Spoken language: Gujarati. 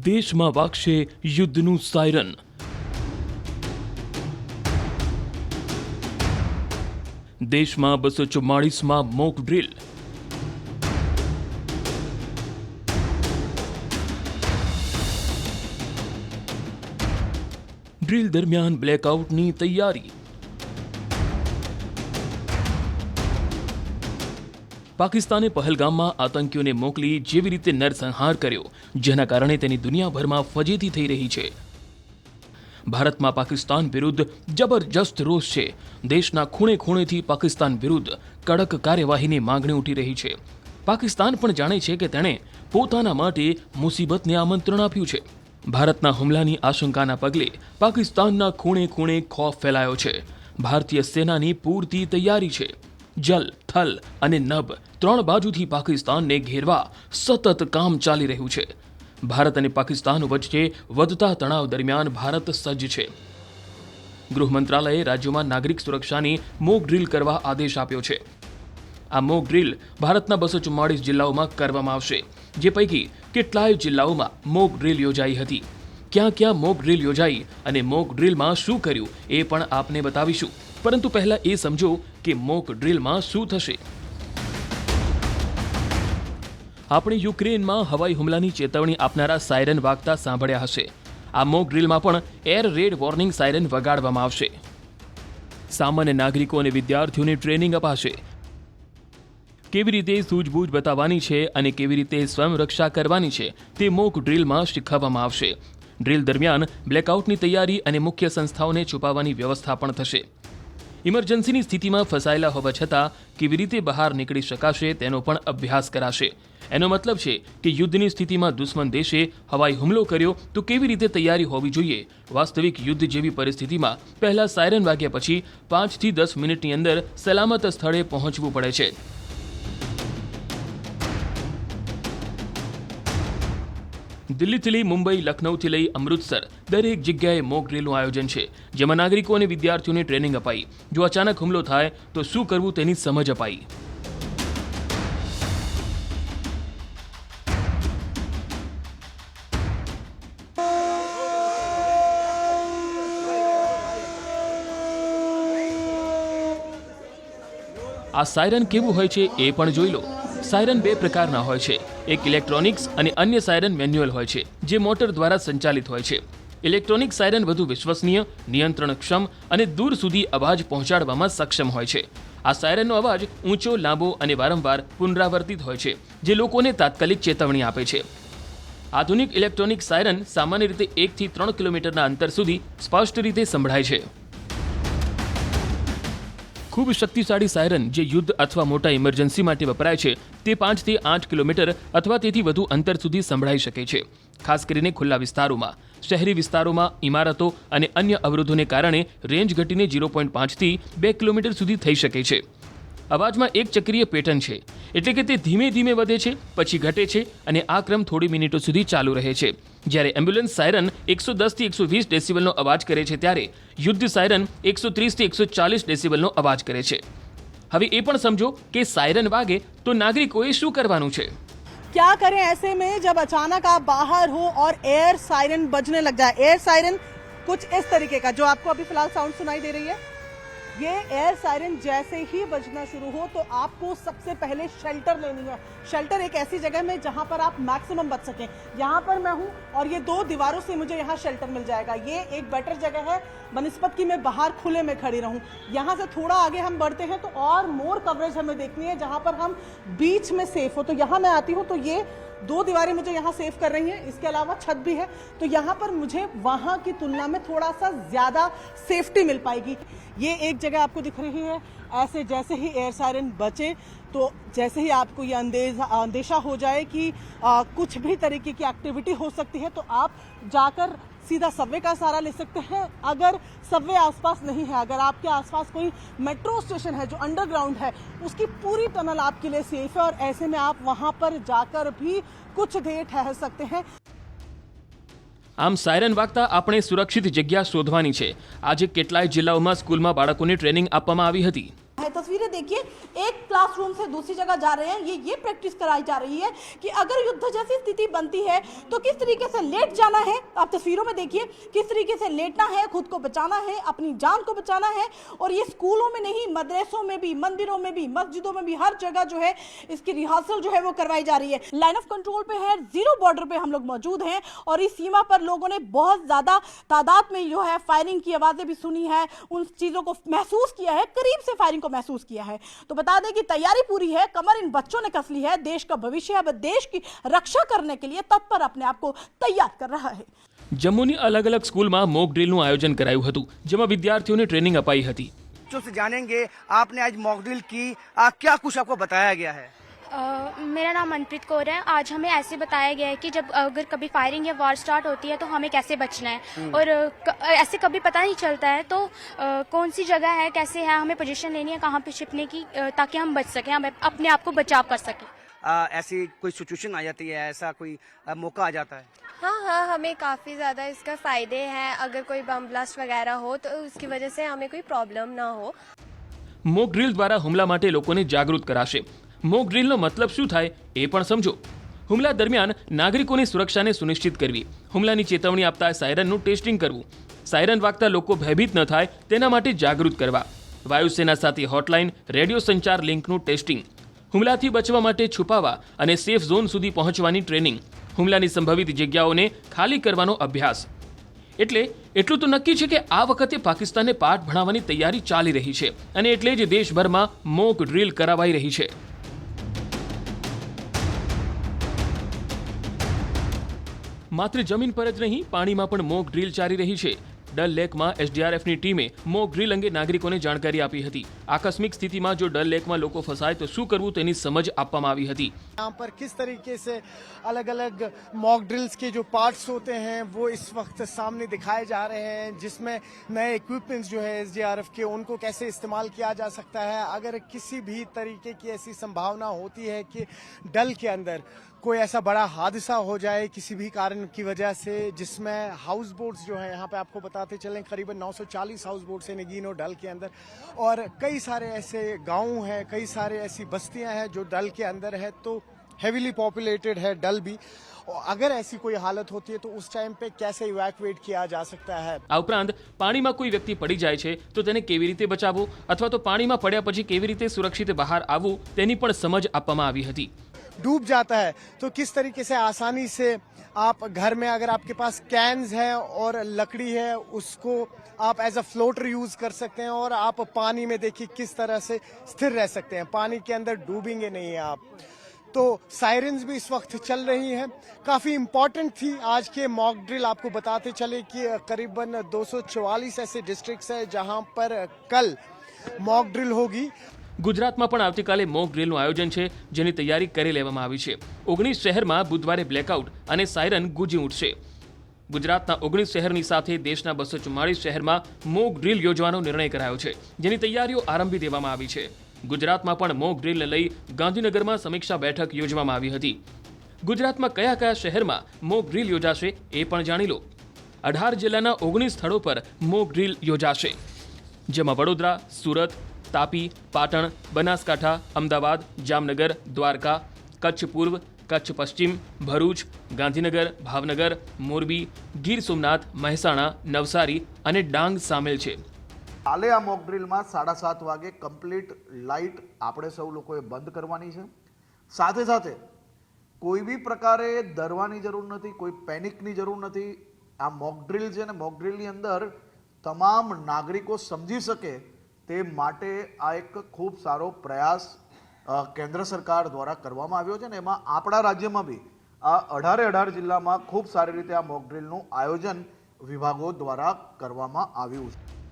દેશમાં વાગશે યુદ્ધનું સાયરન. દેશમાં 244માં મોક ડ્રીલ. ડ્રીલ દરમિયાન બ્લેકઆઉટની તૈયારી. પાકિસ્તાને પહલગામમાં આતંકીઓને મોકલી જેવી રીતે નરસંહાર કર્યો, જેના કારણે તેની દુનિયાભરમાં ફજેતી થઈ રહી છે. ભારતમાં પાકિસ્તાન વિરુદ્ધ જબરજસ્ત રોષ છે. દેશના ખૂણે ખૂણેથી પાકિસ્તાન વિરુદ્ધ કડક કાર્યવાહીની માંગણી ઉઠી રહી છે. પાકિસ્તાન પણ જાણે છે કે તેણે પોતાના માટે મુસીબતને આમંત્રણ આપ્યું છે. ભારતના હુમલાની આશંકાના પગલે પાકિસ્તાનના ખૂણે ખૂણે ખૌફ ફેલાયો છે. ભારતીય સેનાની પૂરતી તૈયારી છે. જલ, થલ અને નભ ત્રણ બાજુથી પાકિસ્તાનને ઘેરવા સતત કામ ચાલી રહ્યું છે. ભારત અને પાકિસ્તાન વચ્ચે વધતા તણાવ દરમિયાન ભારત સજ્જ છે. ગૃહ મંત્રાલયે રાજ્યોમાં નાગરિક સુરક્ષાની મોક ડ્રીલ કરવા આદેશ આપ્યો છે. આ મોક ડ્રીલ ભારતના 244 જિલ્લાઓમાં કરવામાં આવશે, જે પૈકી કેટલાય જિલ્લાઓમાં મોક ડ્રીલ યોજાઈ હતી. ક્યાં ક્યાં મોક ડ્રીલ યોજાઈ અને મોક ડ્રીલમાં શું કર્યું એ પણ આપને બતાવીશું. પરંતુ પહેલા એ સમજો કે મોક ડ્રીલમાં શું થશે. આપણે યુક્રેનમાં હવાઈ હુમલાની ચેતવણી આપનારા સાયરન વાગતા સાંભળ્યા હશે. આ મોક ડ્રીલમાં પણ એર રેડ વોર્નિંગ સાયરન વગાડવામાં આવશે. સામાન્ય નાગરિકો અને વિદ્યાર્થીઓને ટ્રેનિંગ અપાશે. કેવી રીતે સૂઝબૂઝ બતાવવાની છે અને કેવી રીતે સ્વયંરક્ષા કરવાની છે તે મોક ડ્રીલમાં શીખવવામાં આવશે. ડ્રીલ દરમિયાન બ્લેકઆઉટની તૈયારી અને મુખ્ય સંસ્થાઓને છુપાવવાની વ્યવસ્થા પણ થશે. ઇમરજન્સીની સ્થિતિમાં ફસાયેલા હોવા છતાં કેવી રીતે બહાર નીકળી શકાશે તેનો પણ અભ્યાસ કરાશે. એનો મતલબ છે કે યુદ્ધની સ્થિતિમાં દુશ્મન દેશે હવાઈ હુમલો કર્યો તો કેવી રીતે તૈયારી હોવી જોઈએ. વાસ્તવિક યુદ્ધ જેવી પરિસ્થિતિમાં પહેલા સાયરન વાગ્યા પછી 5 થી 10 મિનિટની અંદર સલામત સ્થળે પહોંચવું પડે છે. દિલ્હીથી લઈ મુંબઈ, લખનૌથી લઈ અમૃતસર દરેક જગ્યાએ મોક ડ્રીલનું આયોજન છે, જેમાં નાગરિકો અને વિદ્યાર્થીઓને ટ્રેનિંગ અપાઈ. જો અચાનક હુમલો થાય તો શું કરવું તેની સમજ અપાઈ. આ સાયરન કેવું હોય છે એ પણ જોઈ લો. સાયરન બે પ્રકારના હોય છે. એક ઇલેક્ટ્રોનિક્સ અને અન્ય સાયરન મેન્યુઅલ હોય છે, જે મોટર દ્વારા સંચાલિત હોય છે. ઇલેક્ટ્રોનિક સાયરન વધુ વિશ્વસનીય, નિયંત્રણક્ષમ અને દૂર સુધી અવાજ પહોંચાડવામાં સક્ષમ હોય છે. આ સાયરનનો અવાજ ઊંચો, લાંબો અને વારંવાર પુનરાવર્તિત હોય છે, જે લોકોને તાત્કાલિક ચેતવણી આપે છે. આધુનિક ઇલેક્ટ્રોનિક સાયરન સામાન્ય રીતે 1 થી 3 કિલોમીટરના અંતર સુધી સ્પષ્ટ રીતે સંભળાય છે. ખૂબ શક્તિશાળી સાયરન જે યુદ્ધ અથવા મોટા ઇમરજન્સી માટે વપરાય છે તે 5 થી 8 કિલોમીટર અથવા તેથી વધુ અંતર સુધી સંભળાઈ શકે છે. ખાસ કરીને ખુલ્લા વિસ્તારોમાં, શહેરી વિસ્તારોમાં, ઇમારતો અને અન્ય અવરોધોને કારણે રેન્જ ઘટીને 0.5 થી 2 કિલોમીટર સુધી થઈ શકે છે. અવાજમાં એક ચક્રીય પેટર્ન છે, એટલે કે તે ધીમે ધીમે વધે છે, પછી ઘટે છે અને આ ક્રમ થોડી મિનિટો સુધી ચાલુ રહે છે. જ્યારે એમ્બ્યુલન્સ સાયરન 110 થી 120 ડેસિબલનો અવાજ કરે છે, ત્યારે યુદ્ધ સાયરન 130 થી 140 ડેસિબલનો અવાજ કરે છે. હવે એ પણ સમજો કે સાયરન વાગે તો નાગરિકોએ શું કરવાનું છે. क्या करें ऐसे में जब अचानक आप बाहर हो और एयर सायरन बजने लग जाए. एयर सायरन कुछ इस तरीके का, जो आपको अभी फिलहाल साउंड सुनाई दे रही है, ये एयर सायरन जैसे ही बजना शुरू हो तो आपको सबसे पहले शेल्टर लेनी है. शेल्टर एक ऐसी जगह में जहां पर आप मैक्सिमम बच सकें. यहाँ पर मैं हूँ और ये 2 दीवारों से मुझे यहाँ शेल्टर मिल जाएगा. ये एक बेटर जगह है बनिस्बत की मैं बाहर खुले में खड़ी रहूँ. यहाँ से थोड़ा आगे हम बढ़ते हैं तो और मोर कवरेज हमें देखनी है जहाँ पर हम बीच में सेफ हो. तो यहाँ मैं आती हूँ तो ये 2 दीवारें मुझे यहाँ सेव कर रही हैं. इसके अलावा छत भी है, तो यहाँ पर मुझे वहाँ की तुलना में थोड़ा सा ज़्यादा सेफ्टी मिल पाएगी. ये एक जगह आपको दिख रही है. ऐसे जैसे ही एयर सायरन बचे तो जैसे ही आपको ये अंदेशा हो जाए कि कुछ भी तरीके की एक्टिविटी हो सकती है, तो आप जाकर सीधा सबवे का सहारा ले सकते हैं. अगर सबवे आसपास नहीं है, अगर आपके आसपास कोई मेट्रो स्टेशन है जो अंडरग्राउंड है, उसकी पूरी टनल आपके लिए सेफ है और ऐसे में आप वहां पर जाकर भी कुछ देर ठहर सकते हैं. આમ સાયરન વાગતા આપણે સુરક્ષિત જગ્યા શોધવાની છે. આજે કેટલાય જિલ્લાઓમાં સ્કૂલમાં બાળકોને ટ્રેનિંગ આપવામાં આવી હતી. तो तस्वीरें देखिए, एक क्लासरूम से दूसरी जगह जा रहे हैं, ये प्रैक्टिस कराई जा रही है कि अगर युद्ध जैसी स्थिति बनती है तो किस तरीके से लेट जाना है। आप तस्वीरों में देखिए किस तरीके से लेटना है, खुद को बचाना है, अपनी जान को बचाना है। और ये स्कूलों में नहीं, मदरसों में भी, मंदिरों में भी, मस्जिदों में भी, हर जगह जो है इसकी रिहर्सल जो है वो करवाई जा रही है। लाइन ऑफ कंट्रोल पे है, जीरो बॉर्डर पे हम लोग मौजूद हैं और इस सीमा पर लोगों ने बहुत ज्यादा तादाद में जो है फायरिंग की आवाजें भी सुनी है, उन चीजों को महसूस किया है, करीब से फायरिंग को महसूस किया है। तो बता दें कि तैयारी पूरी है, कमर इन बच्चों ने कस ली है, देश का भविष्य है, देश की रक्षा करने के लिए तत्पर अपने आप को तैयार कर रहा है। જમ્મુની અલગ અલગ સ્કૂલમાં મોક ડ્રીલનું આયોજન કરાયું હતું, જેમાં વિદ્યાર્થીઓને ટ્રેનિંગ અપાઈ હતી। बच्चों से जानेंगे आपने आज मॉक ड्रिल की, क्या कुछ आपको बताया गया है? मेरा नाम मनप्रीत कौर है। आज हमें ऐसे बताया गया है कि जब अगर कभी फायरिंग या वॉर स्टार्ट होती है तो हमें कैसे बचना है और ऐसे कभी पता नहीं चलता है तो कौन सी जगह है, कैसे है, हमें पोजीशन लेनी है, कहाँ पे छिपने की, ताकि हम बच सकें, हम अपने आप को बचाव कर सकें। ऐसी कोई सिचुएशन आ जाती है, ऐसा कोई मौका आ जाता है? हाँ, हमें काफ़ी ज़्यादा इसका फ़ायदे हैं। अगर कोई बम ब्लास्ट वगैरह हो तो उसकी वजह से हमें कोई प्रॉब्लम ना हो। મોક ડ્રીલ દ્વારા હુમલા માટે લોકોને જાગૃત કરાશે। મોક ડ્રીલનો મતલબ શું થાય એ પણ સમજો। હુમલા દરમિયાન નાગરિકોની સુરક્ષાને સુનિશ્ચિત કરવી, હુમલાની ચેતવણી આપતા સાયરનનું ટેસ્ટિંગ કરવું, સાયરન વાગતા લોકો ભયભીત ન થાય તેના માટે જાગૃત કરવા, વાયુસેના સાથે હોટલાઇન, રેડિયો સંચાર લિંકનું ટેસ્ટિંગ, હુમલાથી બચવા માટે છુપાવા અને સેફ ઝોન સુધી પહોંચવાની ટ્રેનિંગ, હુમલાની સંભવિત જગ્યાઓને ખાલી કરવાનો અભ્યાસ। એટલે એટલું તો નક્કી છે કે આ વખતે પાકિસ્તાનને પાઠ ભણાવવાની તૈયારી ચાલી રહી છે અને એટલે જ દેશભરમાં મોક ડ્રીલ કરાવાઈ રહી છે। માત્ર જમીન પર જ નહીં, પાણીમાં પણ મોક ડ્રીલ ચાલી રહી છે। ડલ લેકમાં એસડીઆરએફની ટીમે મોક ડ્રીલ અંગે નાગરિકોને જાણકારી આપી હતી। આકસ્મિક સ્થિતિમાં જો ડલ લેકમાં લોકો ફસાય તો શું કરવું તેની સમજ આપવામાં આવી હતી। यहाँ पर किस तरीके से अलग अलग मॉक ड्रिल्स के जो पार्ट्स होते हैं वो इस वक्त सामने दिखाए जा रहे हैं, जिसमें नए इक्विपमेंट्स जो है एसडीआरएफ के उनको कैसे इस्तेमाल किया जा सकता है अगर किसी भी तरीके की ऐसी संभावना होती है कि डल के अंदर कोई ऐसा बड़ा हादसा हो जाए किसी भी कारण की वजह से, जिसमें हाउस बोट्स जो है यहाँ पे आपको बताते चलें करीबन 940 हाउस बोट्स हैं नगीन और डल के अंदर, और कई सारे ऐसे गांव हैं, कई सारे ऐसी बस्तियां हैं जो डल के अंदर है, तो हेवीली पॉपुलेटेड है डल भी। अगर ऐसी कोई हालत होती है तो उस टाइम पे कैसे इवैक्यूएट किया जा सकता है। આ ઉપરાંત પાણીમાં કોઈ વ્યક્તિ પડી જાય છે તો તેને કેવી રીતે બચાવવો અથવા તો પાણીમાં પડ્યા પછી કેવી રીતે સુરક્ષિત બહાર આવવું તેની પણ સમજ આપવામાં આવી હતી। डूब जाता है तो किस तरीके से आसानी से आप घर में अगर आपके पास कैन्स है और लकड़ी है उसको आप एज अ फ्लोटर यूज कर सकते हैं और आप पानी में देखिए किस तरह से स्थिर रह सकते हैं, पानी के अंदर डूबेंगे नहीं आप। तो सायरन्स भी इस वक्त चल रही हैं, काफी इंपॉर्टेंट थी आज के मॉक ड्रिल। आपको बताते चले कि करीबन 244 ऐसे डिस्ट्रिक्ट्स हैं जहां पर कल मॉक ड्रिल होगी। ગુજરાતમાં પણ આવતીકાલે મોક ડ્રીલનું આયોજન છે, જેની તૈયારી કરી લેવામાં આવી છે। 19 શહેરમાં બુધવારે બ્લેકઆઉટ અને સાયરન ગુંજી ઉઠશે। ગુજરાતના 19 શહેરની સાથે દેશના 244 શહેરમાં મોક ડ્રીલ યોજવાનો નિર્ણય કરાયો છે, જેની તૈયારીઓ આરંભી દેવામાં આવી છે। ગુજરાતમાં પણ મોક ડ્રીલને લઈ ગાંધીનગરમાં સમીક્ષા બેઠક યોજવામાં આવી હતી। ગુજરાતમાં કયા કયા શહેરમાં મોક ડ્રીલ યોજાશે એ પણ જાણી લો। 18 જિલ્લાના 19 સ્થળો પર મોક ડ્રીલ યોજાશે, જેમાં વડોદરા, સુરત, તાપી, પાટણ, બનાસકાંઠા, અમદાવાદ, જામનગર, દ્વારકા, કચ્છ પૂર્વ, કચ્છ પશ્ચિમ, ભરૂચ, ગાંધીનગર, ભાવનગર, મોરબી, ગીર સોમનાથ, મહેસાણા, નવસારી અને ડાંગ સામેલ છે। કાલે આ મોક ડ્રીલમાં 7:30 વાગે કમ્પ્લીટ લાઇટ આપણે સૌ લોકોએ બંધ કરવાની છે। સાથે સાથે કોઈ બી પ્રકારે ડરવાની જરૂર નથી, કોઈ પેનિકની જરૂર નથી। આ મોક ડ્રીલ છે ને મોક ડ્રીલની અંદર તમામ નાગરિકો સમજી શકે તે માટે આ એક ખૂબ સારો પ્રયાસ કેન્દ્ર સરકાર દ્વારા કરવામાં આવ્યો છે ને એમાં આપણા રાજ્યમાં બી આ 18 જિલ્લામાં ખૂબ સારી રીતે આ મોક ડ્રીલનું આયોજન વિભાગો દ્વારા કરવામાં આવ્યું છે।